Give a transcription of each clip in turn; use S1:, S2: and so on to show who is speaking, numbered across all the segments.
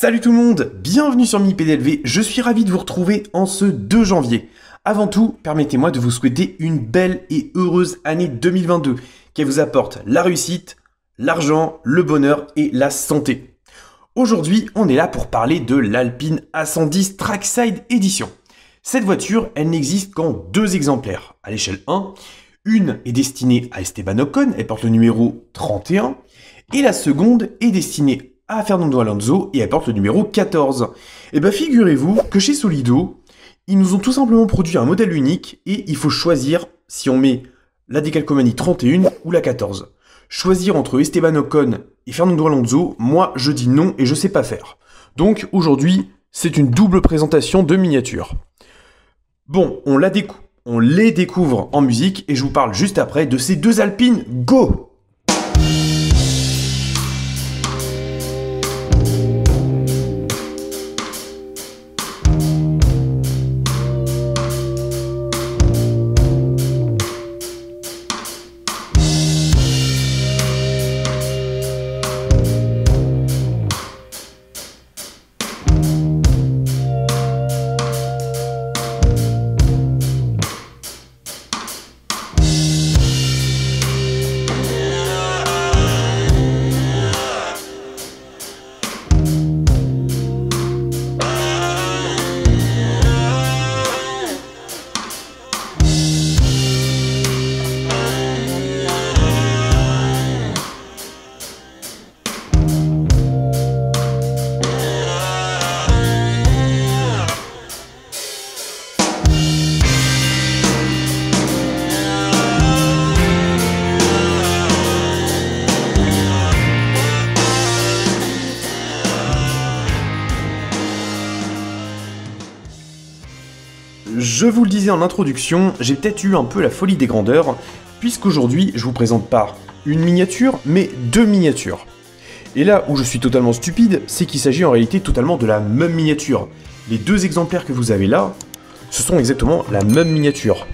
S1: Salut tout le monde, bienvenue sur MiniPDLV, je suis ravi de vous retrouver en ce 2 janvier. Avant tout, permettez-moi de vous souhaiter une belle et heureuse année 2022, qui vous apporte la réussite, l'argent, le bonheur et la santé. Aujourd'hui, on est là pour parler de l'Alpine A110 Trackside Edition. Cette voiture, elle n'existe qu'en 2 exemplaires, à l'échelle 1. Une est destinée à Esteban Ocon, elle porte le numéro 31, et la seconde est destinée à Fernando Alonso et elle porte le numéro 14. Et bien figurez-vous que chez Solido, ils nous ont tout simplement produit un modèle unique et il faut choisir si on met la décalcomanie 31 ou la 14. Choisir entre Esteban Ocon et Fernando Alonso, moi je dis non et je sais pas faire. Donc aujourd'hui, c'est une double présentation de miniatures. Bon, on les découvre en musique et je vous parle juste après de ces 2 Alpines. Go! Je vous le disais en introduction, j'ai peut-être eu un peu la folie des grandeurs, puisqu'aujourd'hui je vous présente pas une miniature, mais 2 miniatures. Et là où je suis totalement stupide, c'est qu'il s'agit en réalité totalement de la même miniature. Les 2 exemplaires que vous avez là, ce sont exactement la même miniature.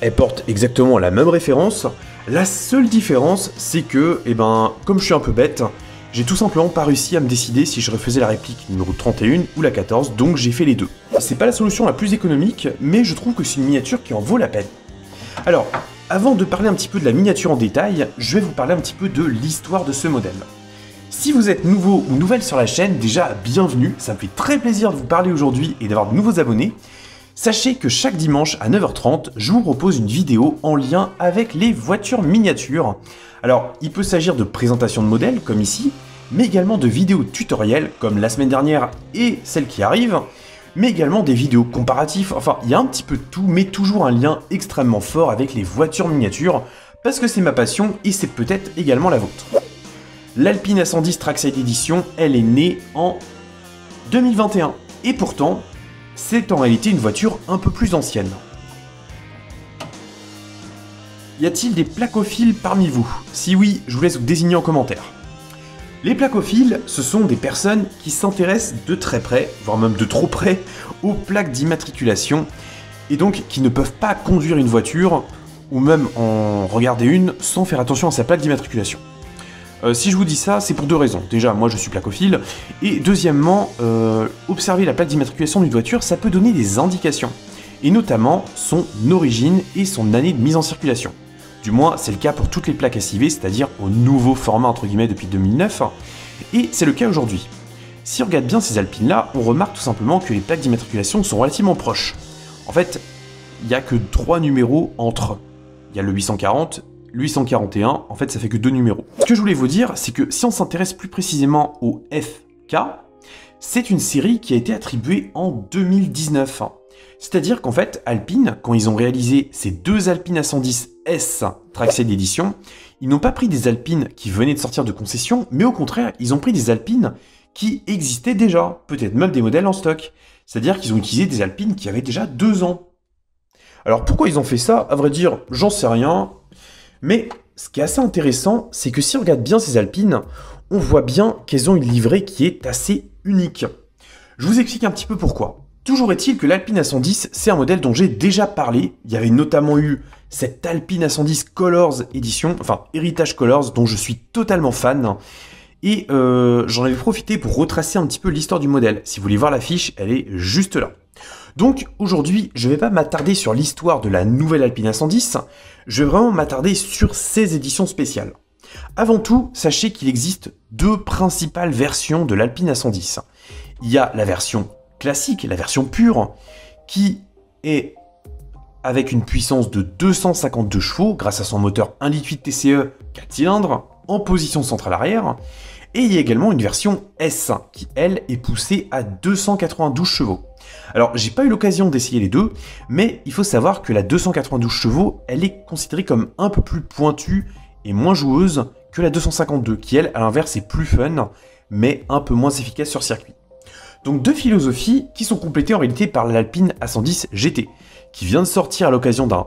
S1: Elles portent exactement la même référence, la seule différence c'est que, comme je suis un peu bête, j'ai tout simplement pas réussi à me décider si je refaisais la réplique numéro 31 ou la 14, donc j'ai fait les 2. C'est pas la solution la plus économique, mais je trouve que c'est une miniature qui en vaut la peine. Alors, avant de parler un petit peu de la miniature en détail, je vais vous parler un petit peu de l'histoire de ce modèle. Si vous êtes nouveau ou nouvelle sur la chaîne, déjà bienvenue, ça me fait très plaisir de vous parler aujourd'hui et d'avoir de nouveaux abonnés. Sachez que chaque dimanche à 9h30, je vous propose une vidéo en lien avec les voitures miniatures. Alors, il peut s'agir de présentation de modèles, comme ici, mais également de vidéos tutoriels, comme la semaine dernière et celle qui arrive, mais également des vidéos comparatives, enfin, il y a un petit peu de tout, mais toujours un lien extrêmement fort avec les voitures miniatures, parce que c'est ma passion et c'est peut-être également la vôtre. L'Alpine A110 Trackside Edition, elle est née en 2021, et pourtant, c'est en réalité une voiture un peu plus ancienne. Y a-t-il des placophiles parmi vous? Si oui, je vous laisse vous désigner en commentaire. Les placophiles, ce sont des personnes qui s'intéressent de très près, voire même de trop près, aux plaques d'immatriculation, et donc qui ne peuvent pas conduire une voiture, ou même en regarder une, sans faire attention à sa plaque d'immatriculation. Si je vous dis ça, c'est pour 2 raisons. Déjà, moi je suis placophile, et deuxièmement, observer la plaque d'immatriculation d'une voiture, ça peut donner des indications, et notamment son origine et son année de mise en circulation. Du moins, c'est le cas pour toutes les plaques SIV, c'est-à-dire au nouveau format entre guillemets depuis 2009, et c'est le cas aujourd'hui. Si on regarde bien ces Alpines-là, on remarque tout simplement que les plaques d'immatriculation sont relativement proches. En fait, il n'y a que 3 numéros entre. Il y a le 840, le 841, en fait ça fait que 2 numéros. Ce que je voulais vous dire, c'est que si on s'intéresse plus précisément au FK, c'est une série qui a été attribuée en 2019. C'est-à-dire qu'en fait, Alpine, quand ils ont réalisé ces 2 Alpines A110 S Trackside Edition, ils n'ont pas pris des Alpines qui venaient de sortir de concession, mais au contraire, ils ont pris des Alpines qui existaient déjà, peut-être même des modèles en stock. C'est-à-dire qu'ils ont utilisé des Alpines qui avaient déjà 2 ans. Alors pourquoi ils ont fait ça? À vrai dire, j'en sais rien. Mais ce qui est assez intéressant, c'est que si on regarde bien ces Alpines, on voit bien qu'elles ont une livrée qui est assez unique. Je vous explique un petit peu pourquoi. Toujours est-il que l'Alpine A110, c'est un modèle dont j'ai déjà parlé. Il y avait notamment eu cette Alpine A110 Colors Edition, enfin Heritage Colors, dont je suis totalement fan. Et j'en avais profité pour retracer un petit peu l'histoire du modèle. Si vous voulez voir l'affiche, elle est juste là. Donc aujourd'hui, je ne vais pas m'attarder sur l'histoire de la nouvelle Alpine A110, je vais vraiment m'attarder sur ces éditions spéciales. Avant tout, sachez qu'il existe deux principales versions de l'Alpine A110. Il y a la version classique, la version pure, qui est avec une puissance de 252 chevaux grâce à son moteur 1,8 litre TCE 4 cylindres en position centrale arrière. Et il y a également une version S qui, elle, est poussée à 292 chevaux. Alors, j'ai pas eu l'occasion d'essayer les deux, mais il faut savoir que la 292 chevaux, elle est considérée comme un peu plus pointue et moins joueuse que la 252, qui, elle, à l'inverse, est plus fun, mais un peu moins efficace sur circuit. Donc deux philosophies qui sont complétées en réalité par l'Alpine A110 GT, qui vient de sortir à l'occasion d'un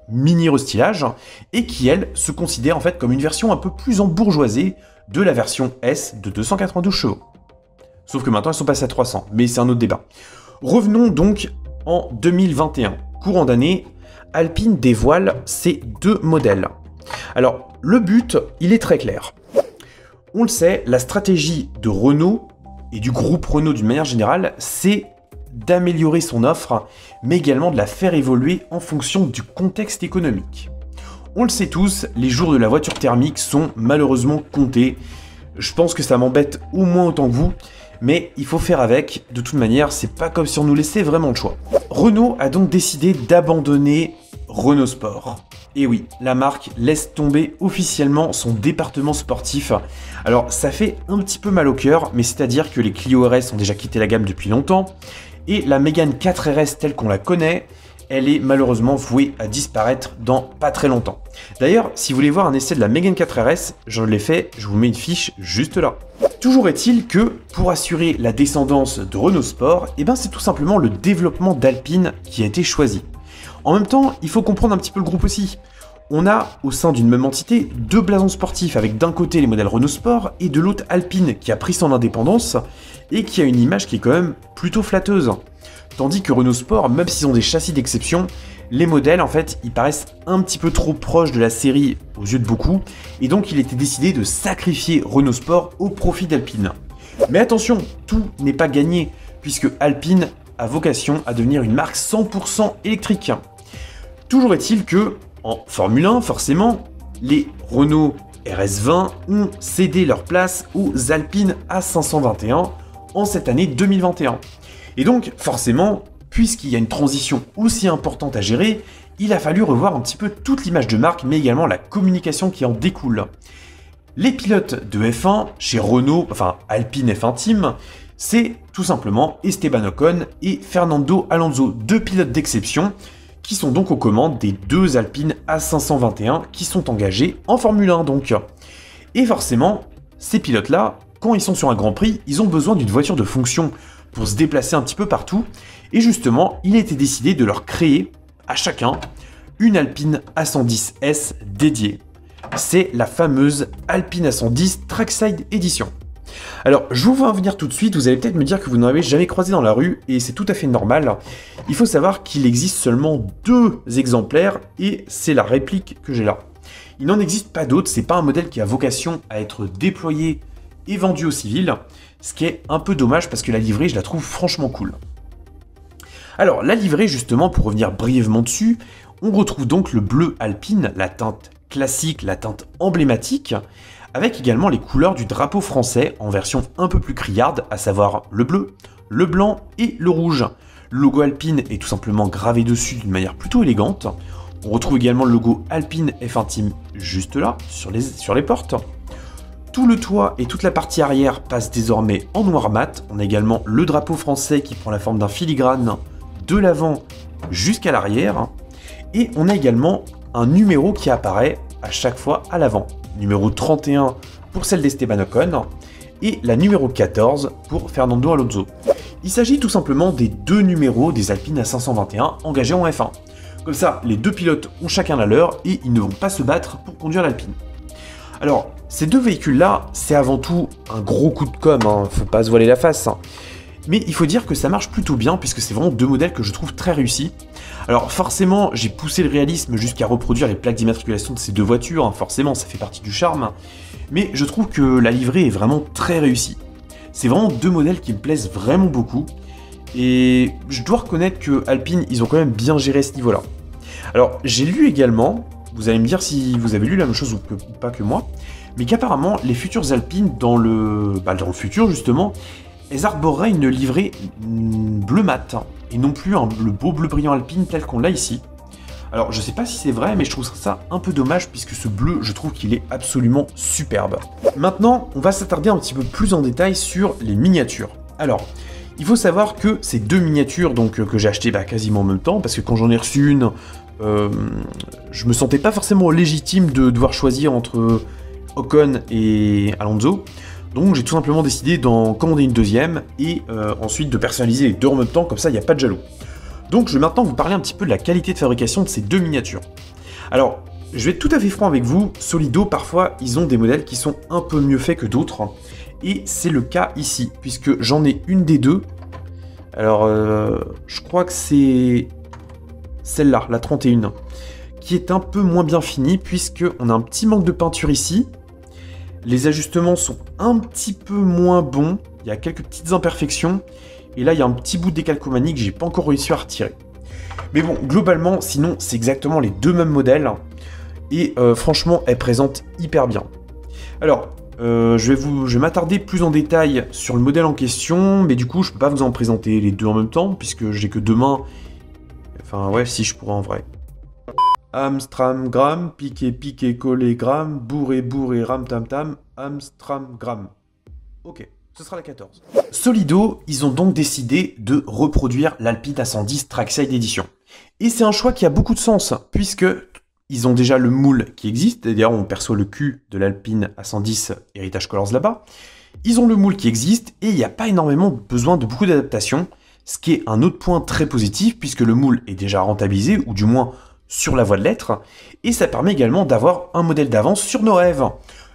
S1: mini restylage, et qui, elle, se considère en fait comme une version un peu plus embourgeoisée de la version S de 292 chevaux. Sauf que maintenant, elles sont passées à 300, mais c'est un autre débat. Revenons donc en 2021. Courant d'année, Alpine dévoile ses deux modèles. Alors, le but, il est très clair. On le sait, la stratégie de Renault et du groupe Renault d'une manière générale, c'est d'améliorer son offre, mais également de la faire évoluer en fonction du contexte économique. On le sait tous, les jours de la voiture thermique sont malheureusement comptés. Je pense que ça m'embête au moins autant que vous, mais il faut faire avec. De toute manière, c'est pas comme si on nous laissait vraiment le choix. Renault a donc décidé d'abandonner Renault Sport. Et oui, la marque laisse tomber officiellement son département sportif. Alors, ça fait un petit peu mal au cœur, mais c'est-à-dire que les Clio RS ont déjà quitté la gamme depuis longtemps, et la Mégane 4 RS telle qu'on la connaît, elle est malheureusement vouée à disparaître dans pas très longtemps. D'ailleurs, si vous voulez voir un essai de la Mégane 4 RS, je l'ai fait, je vous mets une fiche juste là. Toujours est-il que, pour assurer la descendance de Renault Sport, c'est tout simplement le développement d'Alpine qui a été choisi. En même temps, il faut comprendre un petit peu le groupe aussi. On a, au sein d'une même entité, deux blasons sportifs avec d'un côté les modèles Renault Sport et de l'autre Alpine qui a pris son indépendance et qui a une image qui est quand même plutôt flatteuse. Tandis que Renault Sport, même s'ils ont des châssis d'exception, les modèles en fait, ils paraissent un petit peu trop proches de la série aux yeux de beaucoup, et donc il était décidé de sacrifier Renault Sport au profit d'Alpine. Mais attention, tout n'est pas gagné, puisque Alpine a vocation à devenir une marque 100% électrique. Toujours est-il que, en Formule 1, forcément, les Renault RS20 ont cédé leur place aux Alpine A521 en cette année 2021. Et donc, forcément, puisqu'il y a une transition aussi importante à gérer, il a fallu revoir un petit peu toute l'image de marque, mais également la communication qui en découle. Les pilotes de F1 chez Renault, enfin Alpine F1 Team, c'est tout simplement Esteban Ocon et Fernando Alonso, deux pilotes d'exception, qui sont donc aux commandes des deux Alpine A521 qui sont engagés en Formule 1 donc. Et forcément, ces pilotes-là, quand ils sont sur un Grand Prix, ils ont besoin d'une voiture de fonction pour se déplacer un petit peu partout, et justement, il a été décidé de leur créer, à chacun, une Alpine A110S dédiée. C'est la fameuse Alpine A110 Trackside Edition. Alors, je vous vois en venir tout de suite, vous allez peut-être me dire que vous n'en avez jamais croisé dans la rue, et c'est tout à fait normal. Il faut savoir qu'il existe seulement deux exemplaires, et c'est la réplique que j'ai là. Il n'en existe pas d'autres, c'est pas un modèle qui a vocation à être déployé et vendu au civil, ce qui est un peu dommage parce que la livrée, je la trouve franchement cool. Alors, la livrée, justement, pour revenir brièvement dessus, on retrouve donc le bleu Alpine, la teinte classique, la teinte emblématique, avec également les couleurs du drapeau français en version un peu plus criarde, à savoir le bleu, le blanc et le rouge. Le logo Alpine est tout simplement gravé dessus d'une manière plutôt élégante. On retrouve également le logo Alpine F1 Team juste là, sur les portes. Tout le toit et toute la partie arrière passent désormais en noir mat. On a également le drapeau français qui prend la forme d'un filigrane de l'avant jusqu'à l'arrière. Et on a également un numéro qui apparaît à chaque fois à l'avant. Numéro 31 pour celle d'Esteban Ocon et la numéro 14 pour Fernando Alonso. Il s'agit tout simplement des deux numéros des Alpine A521 engagés en F1. Comme ça, les deux pilotes ont chacun la leur et ils ne vont pas se battre pour conduire l'Alpine. Alors, ces deux véhicules-là, c'est avant tout un gros coup de com', faut pas se voiler la face. Mais il faut dire que ça marche plutôt bien, puisque c'est vraiment deux modèles que je trouve très réussis. Alors forcément, j'ai poussé le réalisme jusqu'à reproduire les plaques d'immatriculation de ces deux voitures, forcément, ça fait partie du charme. mais je trouve que la livrée est vraiment très réussie. C'est vraiment deux modèles qui me plaisent vraiment beaucoup, et je dois reconnaître que Alpine, ils ont quand même bien géré ce niveau-là. Alors, j'ai lu également, vous allez me dire si vous avez lu la même chose ou pas que moi, mais qu'apparemment, les futures Alpines, dans le futur justement, elles arboreraient une livrée bleu mat, et non plus le beau bleu brillant Alpine tel qu'on l'a ici. Alors, je sais pas si c'est vrai, mais je trouve ça un peu dommage, puisque ce bleu, je trouve qu'il est absolument superbe. Maintenant, on va s'attarder un petit peu plus en détail sur les miniatures. Alors, il faut savoir que ces deux miniatures donc, que j'ai achetées quasiment en même temps, parce que quand j'en ai reçu une, je me sentais pas forcément légitime de devoir choisir entre Ocon et Alonso. Donc j'ai tout simplement décidé d'en commander une deuxième et ensuite de personnaliser les deux en même temps, comme ça il n'y a pas de jaloux. Donc je vais maintenant vous parler un petit peu de la qualité de fabrication de ces deux miniatures. Alors, je vais être tout à fait franc avec vous, Solido parfois ils ont des modèles qui sont un peu mieux faits que d'autres, et c'est le cas ici, puisque j'en ai une des deux. Alors je crois que c'est celle-là, la 31, qui est un peu moins bien finie, puisqu'on a un petit manque de peinture ici. Les ajustements sont un petit peu moins bons, il y a quelques petites imperfections, et là il y a un petit bout de décalcomanie que j'ai pas encore réussi à retirer. Mais bon, globalement, sinon c'est exactement les deux mêmes modèles, et franchement elles présentent hyper bien. Alors, je vais m'attarder plus en détail sur le modèle en question, mais du coup je peux pas vous en présenter les deux en même temps, puisque j'ai que deux mains. Enfin ouais, si je pourrais en vrai. Amstram gram, piqué piqué collé gram, bourré bourré ram tam tam, Amstram gram. Ok, ce sera la 14. Solido, ils ont donc décidé de reproduire l'Alpine A110 Trackside Edition. Et c'est un choix qui a beaucoup de sens, puisque ils ont déjà le moule qui existe, d'ailleurs on perçoit le cul de l'Alpine A110 Heritage Colors là-bas. Ils ont le moule qui existe, et il n'y a pas énormément besoin de beaucoup d'adaptation, ce qui est un autre point très positif, puisque le moule est déjà rentabilisé, ou du moins sur la voie de l'être, et ça permet également d'avoir un modèle d'avance sur nos rêves.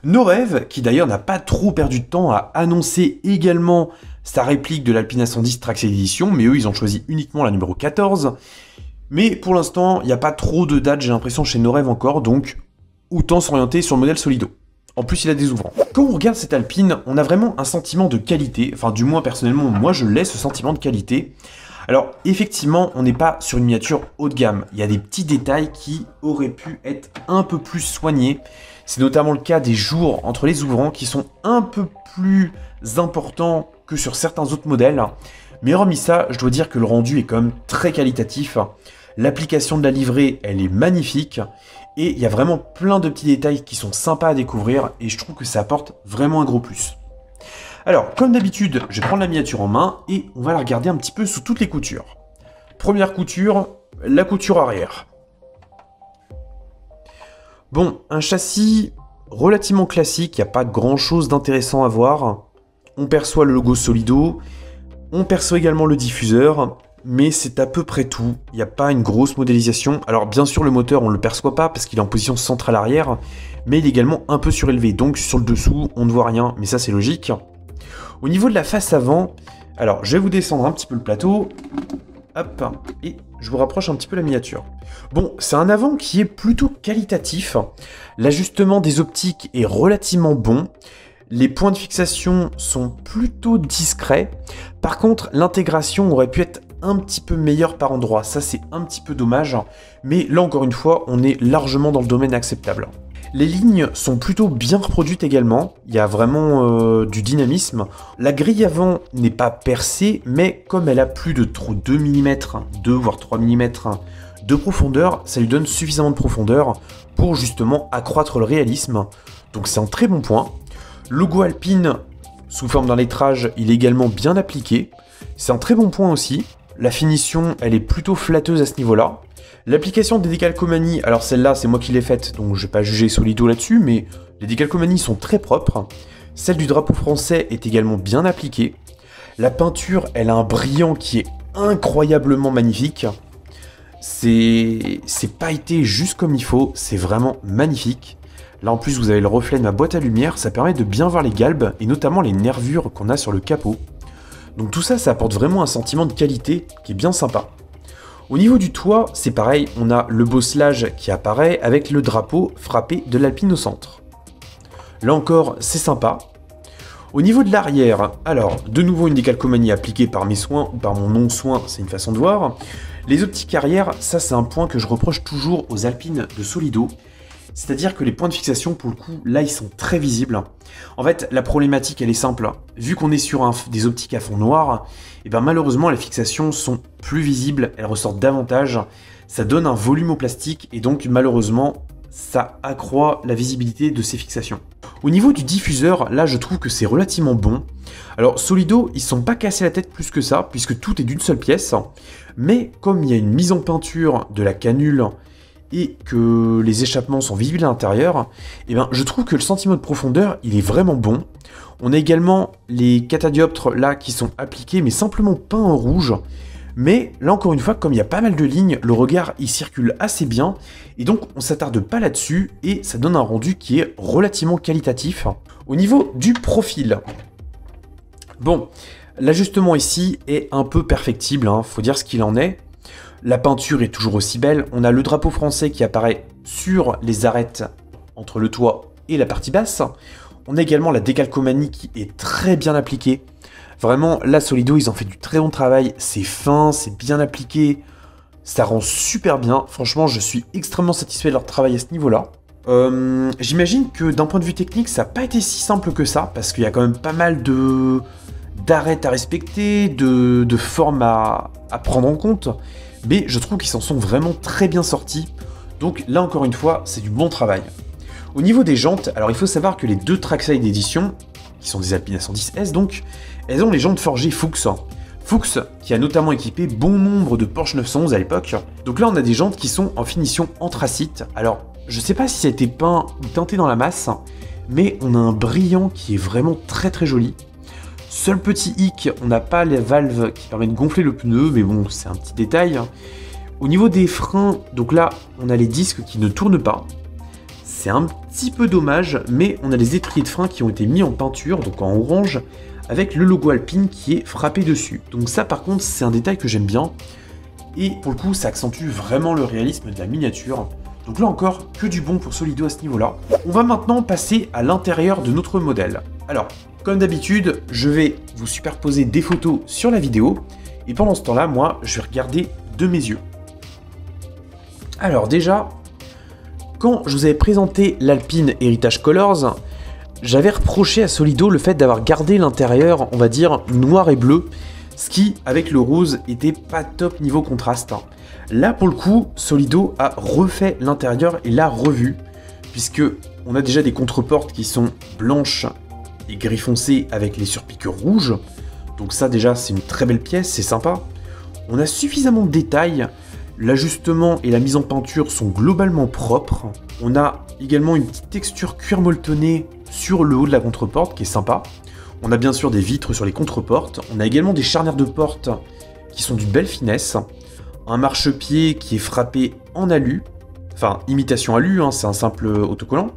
S1: Nos rêves, qui d'ailleurs n'a pas trop perdu de temps à annoncer également sa réplique de l'Alpine A110 Trackside Edition, mais eux ils ont choisi uniquement la numéro 14. Mais pour l'instant, il n'y a pas trop de dates, j'ai l'impression, chez nos rêves encore, donc autant s'orienter sur le modèle Solido. En plus, il a des ouvrants. Quand on regarde cette Alpine, on a vraiment un sentiment de qualité, enfin du moins personnellement, moi je l'ai ce sentiment de qualité. Alors effectivement, on n'est pas sur une miniature haut de gamme, il y a des petits détails qui auraient pu être un peu plus soignés. C'est notamment le cas des jours entre les ouvrants qui sont un peu plus importants que sur certains autres modèles. Mais hormis ça, je dois dire que le rendu est quand même très qualitatif. L'application de la livrée, elle est magnifique. Et il y a vraiment plein de petits détails qui sont sympas à découvrir. Et je trouve que ça apporte vraiment un gros plus. Alors, comme d'habitude, je vais prendre la miniature en main et on va la regarder un petit peu sous toutes les coutures. Première couture, la couture arrière. Bon, un châssis relativement classique, il n'y a pas grand chose d'intéressant à voir. On perçoit le logo Solido, on perçoit également le diffuseur, mais c'est à peu près tout. Il n'y a pas une grosse modélisation. Alors bien sûr le moteur on ne le perçoit pas parce qu'il est en position centrale arrière, mais il est également un peu surélevé, donc sur le dessous on ne voit rien, mais ça c'est logique. Au niveau de la face avant, alors je vais vous descendre un petit peu le plateau, hop, et je vous rapproche un petit peu la miniature. Bon, c'est un avant qui est plutôt qualitatif, l'ajustement des optiques est relativement bon, les points de fixation sont plutôt discrets, par contre l'intégration aurait pu être un petit peu meilleure par endroit, ça c'est un petit peu dommage, mais là encore une fois on est largement dans le domaine acceptable. Les lignes sont plutôt bien reproduites également, il y a vraiment du dynamisme. La grille avant n'est pas percée, mais comme elle a plus de 2 mm, 2 voire 3 mm de profondeur, ça lui donne suffisamment de profondeur pour justement accroître le réalisme. Donc c'est un très bon point. Logo Alpine sous forme d'un lettrage, il est également bien appliqué. C'est un très bon point aussi. La finition, elle est plutôt flatteuse à ce niveau-là. L'application des décalcomanies, alors celle-là c'est moi qui l'ai faite, donc je vais pas juger Solido là-dessus, mais les décalcomanies sont très propres. Celle du drapeau français est également bien appliquée. La peinture, elle a un brillant qui est incroyablement magnifique. C'est pailleté juste comme il faut, c'est vraiment magnifique. Là en plus vous avez le reflet de ma boîte à lumière, ça permet de bien voir les galbes et notamment les nervures qu'on a sur le capot. Donc tout ça, ça apporte vraiment un sentiment de qualité qui est bien sympa. Au niveau du toit, c'est pareil, on a le bosselage qui apparaît avec le drapeau frappé de l'Alpine au centre. Là encore, c'est sympa. Au niveau de l'arrière, alors, de nouveau une décalcomanie appliquée par mes soins ou par mon non-soin, c'est une façon de voir. Les optiques arrière, ça c'est un point que je reproche toujours aux Alpine de Solido. C'est-à-dire que les points de fixation, pour le coup, là, ils sont très visibles. En fait, la problématique, elle est simple. Vu qu'on est sur des optiques à fond noir, et ben malheureusement, les fixations sont plus visibles, elles ressortent davantage. Ça donne un volume au plastique, et donc, malheureusement, ça accroît la visibilité de ces fixations. Au niveau du diffuseur, là, je trouve que c'est relativement bon. Alors, Solido, ils ne sont pas cassés la tête plus que ça, puisque tout est d'une seule pièce. Mais comme il y a une mise en peinture de la canule et que les échappements sont visibles à l'intérieur, eh ben, je trouve que le sentiment de profondeur, il est vraiment bon. On a également les catadioptres là qui sont appliqués, mais simplement peints en rouge. Mais là encore une fois, comme il y a pas mal de lignes, le regard il circule assez bien, et donc on s'attarde pas là-dessus, et ça donne un rendu qui est relativement qualitatif. Au niveau du profil, bon, l'ajustement ici est un peu perfectible, faut dire ce qu'il en est. La peinture est toujours aussi belle, on a le drapeau français qui apparaît sur les arêtes entre le toit et la partie basse. On a également la décalcomanie qui est très bien appliquée. Vraiment, là, Solido, ils ont fait du très bon travail, c'est fin, c'est bien appliqué, ça rend super bien. Franchement, je suis extrêmement satisfait de leur travail à ce niveau-là. J'imagine que d'un point de vue technique, ça n'a pas été si simple que ça, parce qu'il y a quand même pas mal d'arêtes à respecter, de formes à prendre en compte. Mais je trouve qu'ils s'en sont vraiment très bien sortis. Donc là, encore une fois, c'est du bon travail. Au niveau des jantes, alors il faut savoir que les deux trackside d'édition, qui sont des Alpine A110S donc, elles ont les jantes forgées Fuchs. Fuchs, qui a notamment équipé bon nombre de Porsche 911 à l'époque. Donc là, on a des jantes qui sont en finition anthracite. Alors, je sais pas si ça a été peint ou teinté dans la masse, mais on a un brillant qui est vraiment très très joli. Seul petit hic, on n'a pas les valves qui permettent de gonfler le pneu, mais bon, c'est un petit détail. Au niveau des freins, donc là, on a les disques qui ne tournent pas. C'est un petit peu dommage, mais on a les étriers de frein qui ont été mis en peinture, donc en orange, avec le logo Alpine qui est frappé dessus. Donc ça, par contre, c'est un détail que j'aime bien. Et pour le coup, ça accentue vraiment le réalisme de la miniature. Donc là encore, que du bon pour Solido à ce niveau-là. On va maintenant passer à l'intérieur de notre modèle. Alors, comme d'habitude, je vais vous superposer des photos sur la vidéo. Et pendant ce temps-là, moi, je vais regarder de mes yeux. Alors déjà, quand je vous avais présenté l'Alpine Heritage Colors, j'avais reproché à Solido le fait d'avoir gardé l'intérieur, on va dire, noir et bleu, ce qui, avec le rose, était pas top niveau contraste. Là, pour le coup, Solido a refait l'intérieur et l'a revu, puisque on a déjà des contreportes qui sont blanches et gris foncé avec les surpiqûres rouges. Donc ça, déjà, c'est une très belle pièce, c'est sympa. On a suffisamment de détails. L'ajustement et la mise en peinture sont globalement propres. On a également une petite texture cuir molletonné sur le haut de la contreporte qui est sympa. On a bien sûr des vitres sur les contreportes. On a également des charnières de porte qui sont d'une belle finesse. Un marchepied qui est frappé en alu. Enfin, imitation alu, c'est un simple autocollant.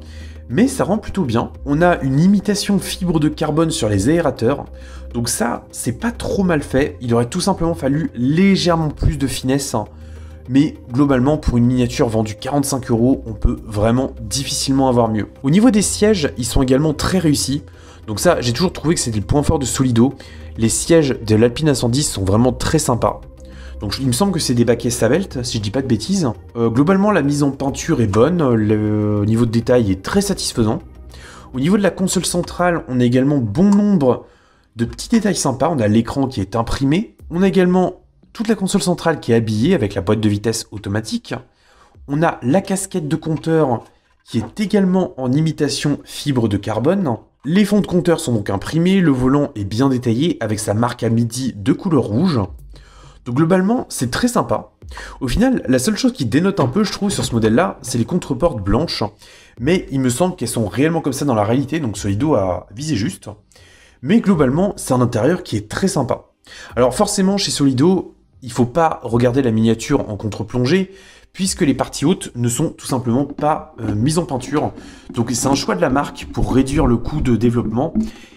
S1: Mais ça rend plutôt bien. On a une imitation fibre de carbone sur les aérateurs. Donc ça, c'est pas trop mal fait. Il aurait tout simplement fallu légèrement plus de finesse. Mais globalement, pour une miniature vendue 45 €, on peut vraiment difficilement avoir mieux. Au niveau des sièges, ils sont également très réussis. Donc ça, j'ai toujours trouvé que c'était le point fort de Solido. Les sièges de l'Alpine A110 sont vraiment très sympas. Donc il me semble que c'est des baquets Savelt, si je dis pas de bêtises. Globalement, la mise en peinture est bonne, le niveau de détail est très satisfaisant. Au niveau de la console centrale, on a également bon nombre de petits détails sympas. On a l'écran qui est imprimé. On a également toute la console centrale qui est habillée avec la boîte de vitesse automatique. On a la casquette de compteur qui est également en imitation fibre de carbone. Les fonds de compteur sont donc imprimés, le volant est bien détaillé avec sa marque à midi de couleur rouge. Donc globalement, c'est très sympa. Au final, la seule chose qui dénote un peu, je trouve, sur ce modèle-là, c'est les contreportes blanches. Mais il me semble qu'elles sont réellement comme ça dans la réalité, donc Solido a visé juste. Mais globalement, c'est un intérieur qui est très sympa. Alors forcément, chez Solido, il ne faut pas regarder la miniature en contre-plongée, puisque les parties hautes ne sont tout simplement pas mises en peinture. Donc c'est un choix de la marque pour réduire le coût de développement,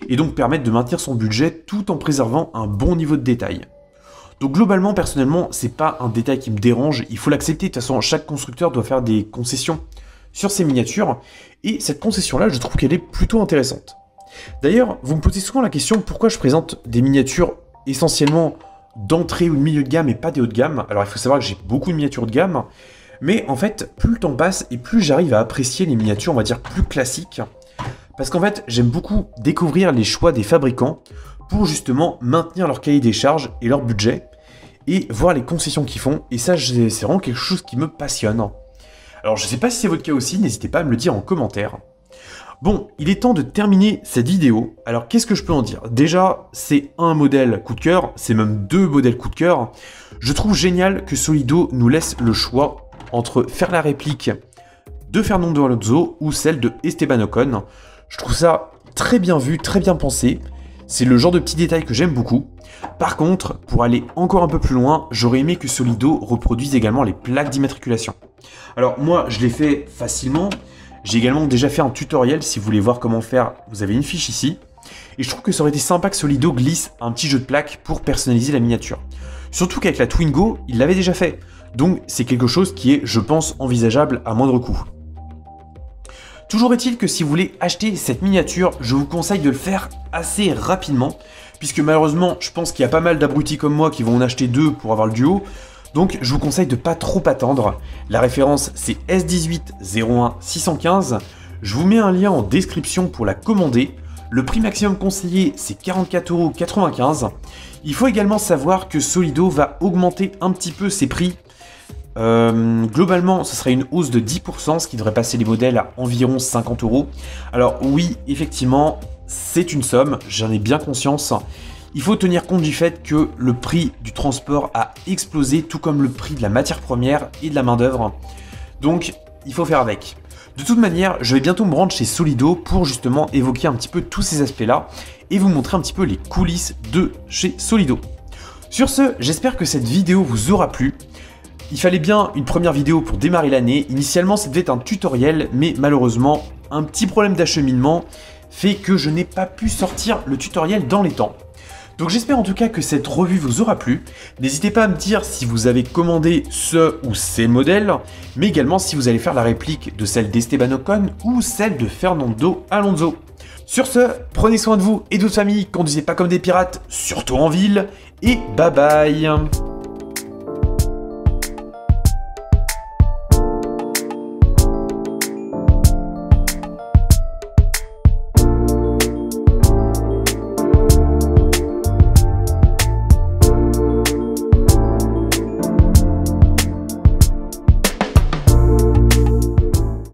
S1: et donc permettre de maintenir son budget tout en préservant un bon niveau de détail. Donc globalement, personnellement, c'est pas un détail qui me dérange, il faut l'accepter, de toute façon chaque constructeur doit faire des concessions sur ses miniatures, Et cette concession-là, je trouve qu'elle est plutôt intéressante. D'ailleurs, vous me posez souvent la question pourquoi je présente des miniatures essentiellement d'entrée ou de milieu de gamme et pas des hauts de gamme. Alors il faut savoir que j'ai beaucoup de miniatures de gamme, mais en fait, plus le temps passe et plus j'arrive à apprécier les miniatures, on va dire, plus classiques. Parce qu'en fait, j'aime beaucoup découvrir les choix des fabricants pour justement maintenir leur cahier des charges et leur budget, et voir les concessions qu'ils font, et ça, c'est vraiment quelque chose qui me passionne. Alors je sais pas si c'est votre cas aussi, n'hésitez pas à me le dire en commentaire. Bon, il est temps de terminer cette vidéo. Alors qu'est-ce que je peux en dire? Déjà, c'est un modèle coup de cœur, c'est même 2 modèles coup de cœur. Je trouve génial que Solido nous laisse le choix entre faire la réplique de Fernando Alonso ou celle de Esteban Ocon. Je trouve ça très bien vu, très bien pensé. C'est le genre de petit détail que j'aime beaucoup. Par contre, pour aller encore un peu plus loin, j'aurais aimé que Solido reproduise également les plaques d'immatriculation. Alors moi, je l'ai fait facilement. J'ai également déjà fait un tutoriel, si vous voulez voir comment faire, vous avez une fiche ici. Et je trouve que ça aurait été sympa que Solido glisse un petit jeu de plaques pour personnaliser la miniature. Surtout qu'avec la Twingo, il l'avait déjà fait. Donc c'est quelque chose qui est, je pense, envisageable à moindre coût. Toujours est-il que si vous voulez acheter cette miniature, je vous conseille de le faire assez rapidement, puisque malheureusement, je pense qu'il y a pas mal d'abrutis comme moi qui vont en acheter 2 pour avoir le duo. Donc je vous conseille de pas trop attendre. La référence c'est S1801-615. Je vous mets un lien en description pour la commander. Le prix maximum conseillé c'est 44,95 €. Il faut également savoir que Solido va augmenter un petit peu ses prix. Globalement, ce serait une hausse de 10%, ce qui devrait passer les modèles à environ 50 €. Alors oui, effectivement, c'est une somme, j'en ai bien conscience. Il faut tenir compte du fait que le prix du transport a explosé, tout comme le prix de la matière première et de la main d'œuvre. Donc, il faut faire avec. De toute manière, je vais bientôt me rendre chez Solido pour justement évoquer un petit peu tous ces aspects-là et vous montrer un petit peu les coulisses de chez Solido. Sur ce, j'espère que cette vidéo vous aura plu. Il fallait bien une première vidéo pour démarrer l'année. Initialement, c'était un tutoriel, mais malheureusement, un petit problème d'acheminement fait que je n'ai pas pu sortir le tutoriel dans les temps. Donc j'espère en tout cas que cette revue vous aura plu. N'hésitez pas à me dire si vous avez commandé ce ou ces modèles, mais également si vous allez faire la réplique de celle d'Esteban Ocon ou celle de Fernando Alonso. Sur ce, prenez soin de vous et de votre famille, conduisez pas comme des pirates, surtout en ville, et bye bye.